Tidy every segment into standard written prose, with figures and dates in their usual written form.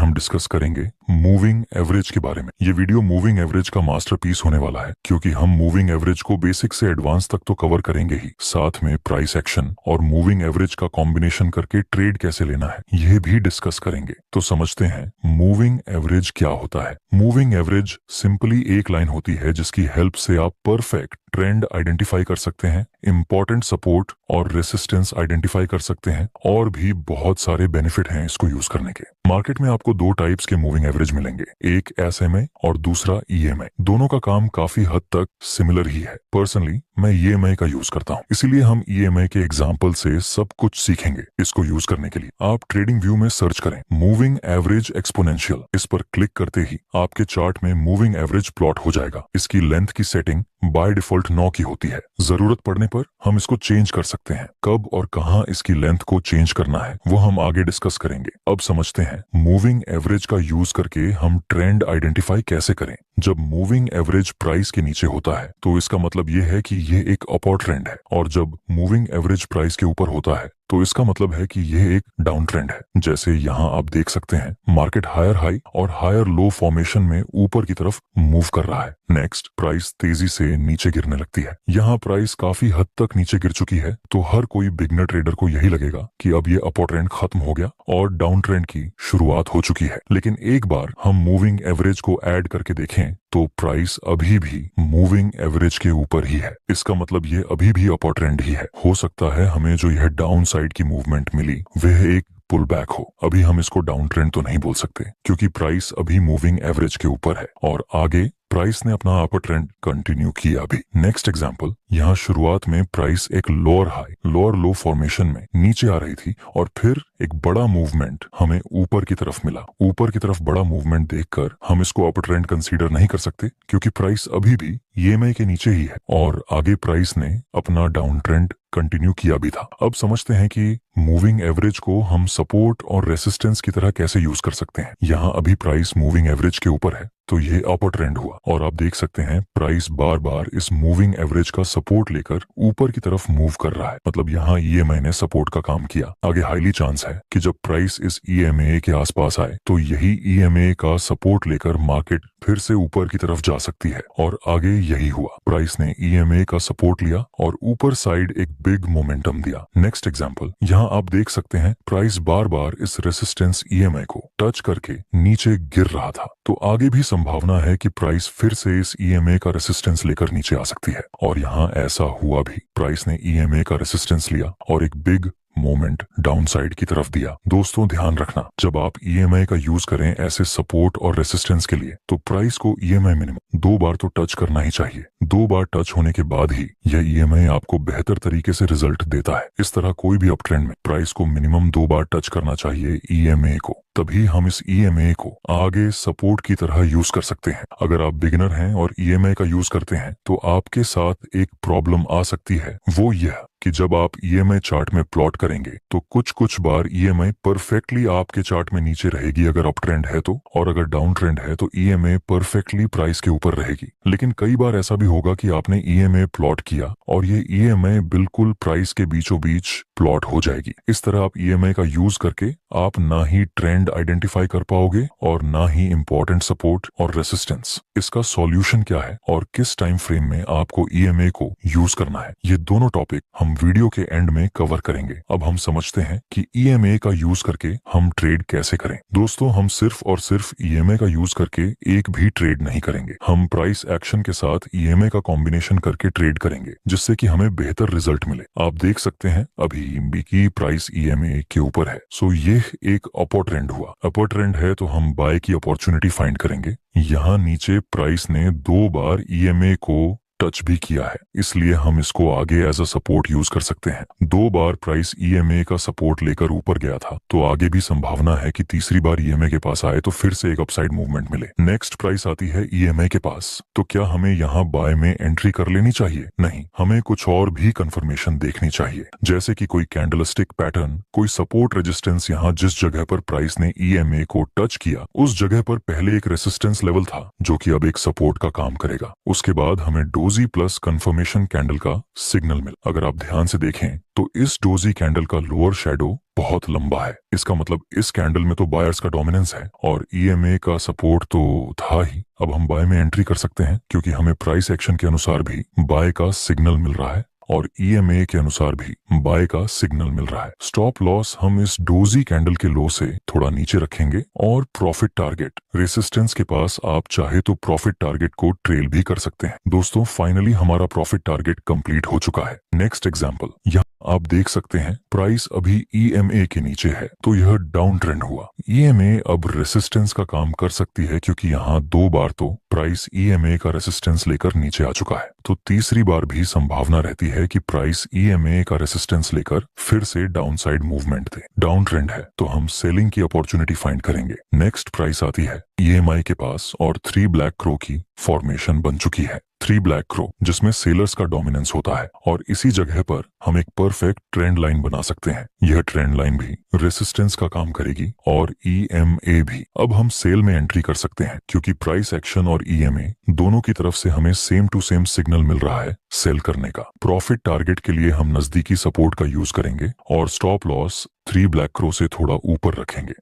हम डिस्कस करेंगे moving average के बारे में। ये वीडियो मूविंग एवरेज का मास्टरपीस होने वाला है, क्योंकि हम मूविंग एवरेज को बेसिक से एडवांस तक तो कवर करेंगे ही, साथ में प्राइस एक्शन और मूविंग एवरेज का कॉम्बिनेशन करके ट्रेड कैसे लेना है यह भी डिस्कस करेंगे। तो समझते हैं मूविंग एवरेज क्या होता है। मूविंग एवरेज सिंपली एक लाइन होती है जिसकी हेल्प से आप परफेक्ट ट्रेंड आइडेंटिफाई कर सकते हैं, इंपॉर्टेंट सपोर्ट और रेसिस्टेंस आइडेंटिफाई कर सकते हैं, और भी बहुत सारे बेनिफिट हैं इसको यूज करने के। मार्केट में आपको दो टाइप्स के मूविंग एवरेज मिलेंगे, एक एसएमए और दूसरा ईएमए। दोनों का काम काफी हद तक सिमिलर ही है। पर्सनली मैं ईएमए का यूज करता हूं, इसीलिए हम ईएमए के एग्जांपल से सब कुछ सीखेंगे। इसको यूज करने के लिए आप ट्रेडिंग व्यू में सर्च करें मूविंग एवरेज एक्सपोनेंशियल। इस पर क्लिक करते ही आपके चार्ट में मूविंग एवरेज प्लॉट हो जाएगा। इसकी लेंथ की सेटिंग बाय डिफॉल्ट 9 की होती है। जरूरत पड़ने पर हम इसको चेंज कर सकते हैं। कब और कहां इसकी लेंथ को चेंज करना है वो हम आगे डिस्कस करेंगे। अब समझते हैं मूविंग एवरेज का यूज करके हम ट्रेंड आइडेंटिफाई कैसे करें। जब मूविंग एवरेज प्राइस के नीचे होता है तो इसका मतलब ये है कि ये एक अपवर्ड ट्रेंड है, और जब मूविंग एवरेज प्राइस के ऊपर होता है तो इसका मतलब है कि यह एक डाउन ट्रेंड है। जैसे यहाँ आप देख सकते हैं मार्केट हायर हाई और हायर लो फॉर्मेशन में ऊपर की तरफ मूव कर रहा है। नेक्स्ट प्राइस तेजी से नीचे गिरने लगती है। यहाँ प्राइस काफी हद तक नीचे गिर चुकी है, तो हर कोई बिगनर ट्रेडर को यही लगेगा कि अब ये अपवर्ड ट्रेंड खत्म हो गया और डाउन ट्रेंड की शुरुआत हो चुकी है। लेकिन एक बार हम मूविंग एवरेज को ऐड करके देखें तो प्राइस अभी भी मूविंग एवरेज के ऊपर ही है। इसका मतलब ये अभी भी अपवर्ड ट्रेंड ही है। हो सकता है हमें जो यह डाउन साइड की मूवमेंट मिली वह एक पुल बैक हो। अभी हम इसको डाउन ट्रेंड तो नहीं बोल सकते, क्योंकि प्राइस अभी मूविंग एवरेज के ऊपर है और आगे प्राइस ने अपना अपर ट्रेंड कंटिन्यू किया भी। नेक्स्ट एग्जांपल, यहाँ शुरुआत में प्राइस एक लोअर हाई लोअर लो फॉर्मेशन में नीचे आ रही थी और फिर एक बड़ा मूवमेंट हमें ऊपर की तरफ मिला। ऊपर की तरफ बड़ा मूवमेंट देखकर हम इसको अपर ट्रेंड कंसीडर नहीं कर सकते, क्योंकि प्राइस अभी भी ईएमए के नीचे ही है और आगे प्राइस ने अपना डाउन ट्रेंड कंटिन्यू किया भी था। अब समझते हैं कि मूविंग एवरेज को हम सपोर्ट और रेसिस्टेंस की तरह कैसे यूज कर सकते हैं। यहाँ अभी प्राइस मूविंग एवरेज के ऊपर है तो ये अपर ट्रेंड हुआ, और आप देख सकते हैं प्राइस बार बार इस मूविंग एवरेज का सपोर्ट लेकर ऊपर की तरफ मूव कर रहा है। मतलब यहाँ ईएमए ने सपोर्ट का काम किया। आगे हाईली चांस है कि जब प्राइस इस ईएमए के आसपास आए तो यही ईएमए का सपोर्ट लेकर मार्केट फिर से ऊपर की तरफ जा सकती है, और आगे यही हुआ। प्राइस ने ईएमए का सपोर्ट लिया और ऊपर साइड एक बिग मोमेंटम दिया। नेक्स्ट एग्जांपल, यहाँ आप देख सकते हैं प्राइस बार बार इस रेसिस्टेंस ईएमए को टच करके नीचे गिर रहा था, तो आगे भी संभावना है कि प्राइस फिर से इस ईएमए का रेसिस्टेंस लेकर नीचे आ सकती है, और यहाँ ऐसा हुआ भी। प्राइस ने ईएमए का रेसिस्टेंस लिया और एक बिग मोमेंट डाउन साइड की तरफ दिया। दोस्तों ध्यान रखना, जब आप ईएमआई का यूज करें ऐसे सपोर्ट और रेसिस्टेंस के लिए तो प्राइस को ईएमआई मिनिमम 2 बार तो टच करना ही चाहिए। 2 बार टच होने के बाद ही यह ईएमआई आपको बेहतर तरीके से रिजल्ट देता है। इस तरह कोई भी अप ट्रेंड में प्राइस को मिनिमम 2 बार टच करना चाहिए ईएमए को, तभी हम इस ईएमए को आगे सपोर्ट की तरह यूज कर सकते हैं। अगर आप बिगिनर हैं और ईएमए का यूज करते हैं तो आपके साथ एक प्रॉब्लम आ सकती है, वो यह कि जब आप ईएमआई चार्ट में प्लॉट करेंगे तो कुछ बार ईएमआई परफेक्टली आपके चार्ट में नीचे रहेगी अगर अप ट्रेंड है तो, और अगर डाउन ट्रेंड है तो ईएमआई परफेक्टली प्राइस के ऊपर रहेगी। लेकिन कई बार ऐसा भी होगा कि आपने ईएमआई प्लॉट किया और ये ईएमआई बिल्कुल प्राइस के बीचों बीच प्लॉट हो जाएगी। इस तरह आप ईएमआई का यूज करके आप ना ही ट्रेंड आइडेंटिफाई कर पाओगे और ना ही इंपॉर्टेंट सपोर्ट और रेसिस्टेंस। इसका सॉल्यूशन क्या है और किस टाइम फ्रेम में आपको ईएमआई को यूज करना है, ये दोनों टॉपिक हम वीडियो के एंड में कवर करेंगे। अब हम समझते हैं कि ईएमआई का यूज करके हम ट्रेड कैसे करें। दोस्तों, हम सिर्फ और सिर्फ ईएमआई का यूज करके एक भी ट्रेड नहीं करेंगे। हम प्राइस एक्शन के साथ ईएमआई का कॉम्बिनेशन करके ट्रेड करेंगे, जिससे कि हमें बेहतर रिजल्ट मिले। आप देख सकते हैं अभी की प्राइस ईएमआई के ऊपर है, सो ये एक अपर ट्रेंड हुआ। अपर ट्रेंड है तो हम बाय की अपॉर्चुनिटी फाइंड करेंगे। यहाँ नीचे प्राइस ने 2 बार ईएमआई को टच भी किया है, इसलिए हम इसको आगे एज अ सपोर्ट यूज कर सकते हैं। 2 बार प्राइस ईएमआई का सपोर्ट लेकर ऊपर गया था, तो आगे भी संभावना है कि तीसरी बार ईएमआई के पास आए तो फिर से एक अपसाइड मूवमेंट मिले। नेक्स्ट प्राइस आती है ईएमआई के पास, तो क्या हमें यहाँ बाय में एंट्री कर लेनी चाहिए? नहीं, हमें कुछ और भी कंफर्मेशन देखनी चाहिए, जैसे कि कोई कैंडलस्टिक पैटर्न, कोई सपोर्ट रेजिस्टेंस। यहाँ जिस जगह पर प्राइस ने ईएमआई को टच किया उस जगह पर पहले एक रेसिस्टेंस लेवल था जो कि अब एक सपोर्ट का काम करेगा। उसके बाद हमें डोजी प्लस कंफर्मेशन कैंडल का सिग्नल मिला। अगर आप ध्यान से देखें तो इस डोजी कैंडल का लोअर शेडो बहुत लंबा है। इसका मतलब इस कैंडल में तो बायर्स का डोमिनेंस है और ईएमए का सपोर्ट तो था ही। अब हम बाय में एंट्री कर सकते हैं क्योंकि हमें प्राइस एक्शन के अनुसार भी बाय का सिग्नल मिल रहा है और ईएमए के अनुसार भी बाय का सिग्नल मिल रहा है। स्टॉप लॉस हम इस डोजी कैंडल के लो से थोड़ा नीचे रखेंगे और प्रॉफिट टारगेट रेसिस्टेंस के पास आप चाहे तो प्रॉफिट टारगेट को ट्रेल भी कर सकते हैं। दोस्तों फाइनली हमारा प्रॉफिट टारगेट कंप्लीट हो चुका है। नेक्स्ट एग्जांपल, यहाँ आप देख सकते हैं प्राइस अभी ईएमए के नीचे है तो यह डाउन ट्रेंड हुआ। ईएमए अब रेसिस्टेंस का काम कर सकती है क्योंकि यहाँ 2 बार तो प्राइस ईएमए का रेसिस्टेंस लेकर नीचे आ चुका है, तो तीसरी बार भी संभावना रहती है कि प्राइस ईएमए का रेसिस्टेंस लेकर फिर से डाउन साइड मूवमेंट दे। डाउन ट्रेंड है तो हम सेलिंग की अपॉर्चुनिटी फाइंड करेंगे। नेक्स्ट प्राइस आती है ईएमआई के पास और 3 ब्लैक क्रो की फॉर्मेशन बन चुकी है। 3 ब्लैक क्रो जिसमें सेलर्स का डोमिनेंस होता है और इसी जगह पर हम एक परफेक्ट ट्रेंड लाइन बना सकते हैं। यह ट्रेंड लाइन भी रेसिस्टेंस का काम करेगी और ईएमए भी। अब हम सेल में एंट्री कर सकते हैं क्योंकि प्राइस एक्शन और ईएमए दोनों की तरफ से हमें सेम टू सेम सिग्नल मिल रहा है सेल करने का। प्रॉफिट टारगेट के लिए हम नजदीकी सपोर्ट का यूज करेंगे और स्टॉप लॉस 3 ब्लैक क्रो से थोड़ा ऊपर रखेंगे।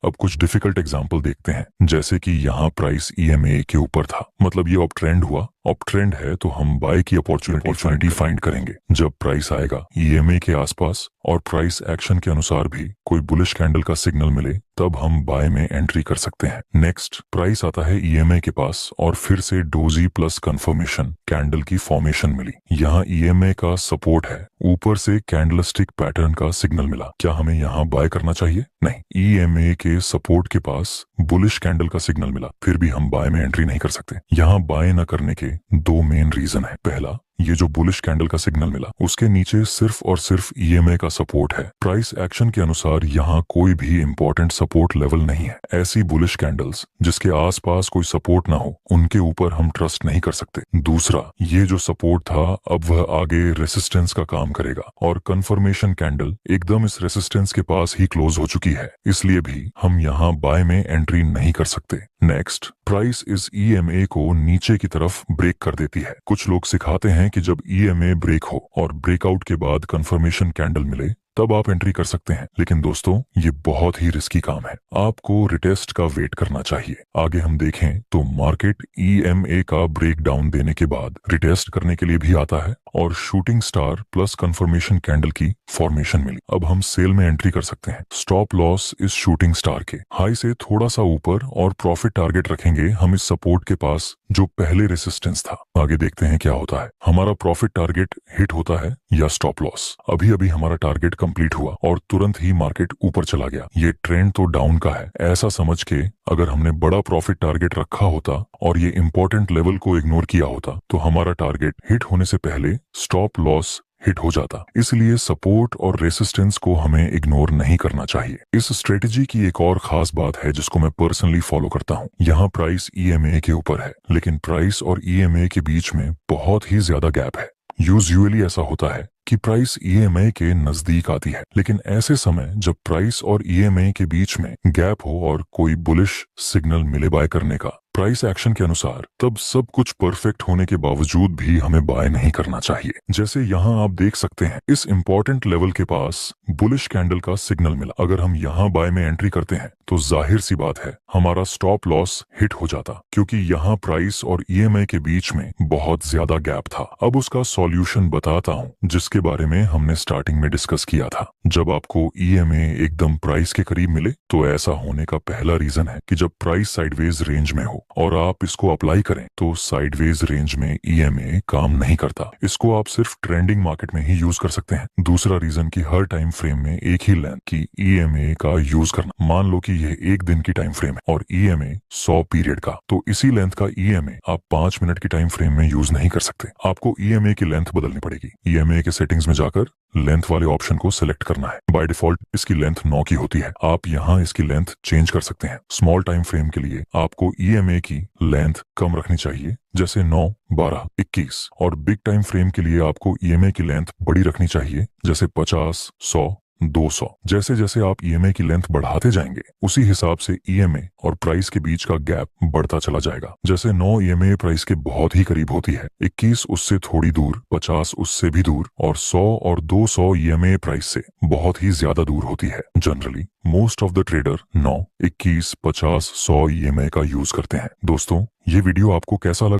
अब कुछ डिफिकल्ट एग्जांपल देखते हैं, जैसे कि यहाँ प्राइस ईएमए के ऊपर था, मतलब ये अप ट्रेंड हुआ। अप ट्रेंड है तो हम बाय की अपॉर्चुनिटी फाइंड करेंगे। जब प्राइस आएगा ईएमए के आसपास और प्राइस एक्शन के अनुसार भी कोई बुलिश कैंडल का सिग्नल मिले तब हम बाय में एंट्री कर सकते हैं। नेक्स्ट प्राइस आता है ईएमए के पास और फिर से डोजी प्लस कंफर्मेशन कैंडल की फॉर्मेशन मिली। यहाँ ईएमए का सपोर्ट है, ऊपर से कैंडलस्टिक पैटर्न का सिग्नल मिला। क्या हमें यहाँ बाय करना चाहिए? नहीं, ईएमए के सपोर्ट के पास बुलिश कैंडल का सिग्नल मिला, फिर भी हम बाय में एंट्री नहीं कर सकते। यहाँ बाय न करने के 2 मेन रीजन है। पहला, ये जो बुलिश कैंडल का सिग्नल मिला उसके नीचे सिर्फ और सिर्फ ईएमए का सपोर्ट है। प्राइस एक्शन के अनुसार यहाँ कोई भी इंपॉर्टेंट सपोर्ट लेवल नहीं है। ऐसी बुलिश कैंडल्स जिसके आसपास कोई सपोर्ट ना हो उनके ऊपर हम ट्रस्ट नहीं कर सकते। दूसरा, ये जो सपोर्ट था अब वह आगे रेसिस्टेंस का काम करेगा और कंफर्मेशन कैंडल एकदम इस रेसिस्टेंस के पास ही क्लोज हो चुकी है, इसलिए भी हम यहाँ बाय में एंट्री नहीं कर सकते। नेक्स्ट, प्राइस इस ईएमए को नीचे की तरफ ब्रेक कर देती है। कुछ लोग सिखाते हैं कि जब ईएमए ब्रेक हो और ब्रेकआउट के बाद कंफर्मेशन कैंडल मिले तब आप एंट्री कर सकते हैं, लेकिन दोस्तों ये बहुत ही रिस्की काम है। आपको रिटेस्ट का वेट करना चाहिए। आगे हम देखें तो मार्केट ईएमए का ब्रेक डाउन देने के बाद रिटेस्ट करने के लिए भी आता है और shooting star plus confirmation candle की फॉर्मेशन मिली। अब हम सेल में एंट्री कर सकते हैं। स्टॉप लॉस इस शूटिंग स्टार के हाई से थोड़ा सा ऊपर और प्रॉफिट टारगेट रखेंगे हम इस सपोर्ट के पास जो पहले रेसिस्टेंस था। आगे देखते हैं क्या होता है। हमारा प्रॉफिट टारगेट हिट होता है या स्टॉप लॉस। अभी अभी हमारा टारगेट कंप्लीट हुआ और तुरंत ही मार्केट ऊपर चला गया। ये ट्रेंड तो डाउन का है, ऐसा समझ के अगर हमने बड़ा प्रॉफिट टारगेट रखा होता और ये इंपॉर्टेंट लेवल को इग्नोर किया होता तो हमारा टारगेट हिट होने से पहले स्टॉप लॉस हिट हो जाता। इसलिए सपोर्ट और रेसिस्टेंस को हमें इग्नोर नहीं करना चाहिए। इस स्ट्रेटेजी की एक और खास बात है जिसको मैं पर्सनली फॉलो करता हूँ। यहाँ प्राइस ईएमए के ऊपर है लेकिन प्राइस और ईएमए के बीच में बहुत ही ज्यादा गैप है। यूजुअली ऐसा होता है कि प्राइस ईएमए के नजदीक आती है, लेकिन ऐसे समय जब प्राइस और ईएमए के बीच में गैप हो और कोई बुलिश सिग्नल मिले बाय करने का प्राइस एक्शन के अनुसार, तब सब कुछ परफेक्ट होने के बावजूद भी हमें बाय नहीं करना चाहिए। जैसे यहाँ आप देख सकते हैं इस इंपॉर्टेंट लेवल के पास बुलिश कैंडल का सिग्नल मिला। अगर हम यहाँ बाय में एंट्री करते हैं तो जाहिर सी बात है हमारा स्टॉप लॉस हिट हो जाता, क्योंकि यहाँ प्राइस और ईएमए के बीच में बहुत ज्यादा गैप था। अब उसका सॉल्यूशन बताता हूँ जिसके बारे में हमने स्टार्टिंग में डिस्कस किया था। जब आपको ईएमए एकदम प्राइस के करीब मिले तो ऐसा होने का पहला रीजन है कि जब प्राइस साइडवेज रेंज में हो और आप इसको अप्लाई करें तो साइडवेज रेंज में ईएमए काम नहीं करता। इसको आप सिर्फ ट्रेंडिंग मार्केट में ही यूज कर सकते हैं। दूसरा रीजन कि हर टाइम फ्रेम में एक ही लेंथ की ईएमए का यूज करना। मान लो कि यह 1 दिन की टाइम फ्रेम है और ईएमए 100 पीरियड का, तो इसी लेंथ का ईएमए आप 5 मिनट की टाइम फ्रेम में यूज नहीं कर सकते। आपको ईएमए की लेंथ बदलनी पड़ेगी। ईएमए के सेटिंग्स में जाकर लेंथ वाले ऑप्शन को सिलेक्ट करना है। बाय डिफॉल्ट इसकी लेंथ 9 की होती है। आप यहाँ इसकी लेंथ चेंज कर सकते हैं। स्मॉल टाइम फ्रेम के लिए आपको ईएमए की लेंथ कम रखनी चाहिए, जैसे 9, 12, 21, और बिग टाइम फ्रेम के लिए आपको ईएमए की लेंथ बड़ी रखनी चाहिए, जैसे 50, 100 200। जैसे जैसे आप ईएमआई की लेंथ बढ़ाते जाएंगे उसी हिसाब से ईएमआई और प्राइस के बीच का गैप बढ़ता चला जाएगा। जैसे 9 ईएमआई प्राइस के बहुत ही करीब होती है, 21 उससे थोड़ी दूर, 50 उससे भी दूर और 100 और 200 ईएमआई प्राइस से बहुत ही ज्यादा दूर होती है। Generally most of the trader 9, 21, 50, 100 EMI का यूज करते हैं। दोस्तों, ये वीडियो आपको कैसा लगा?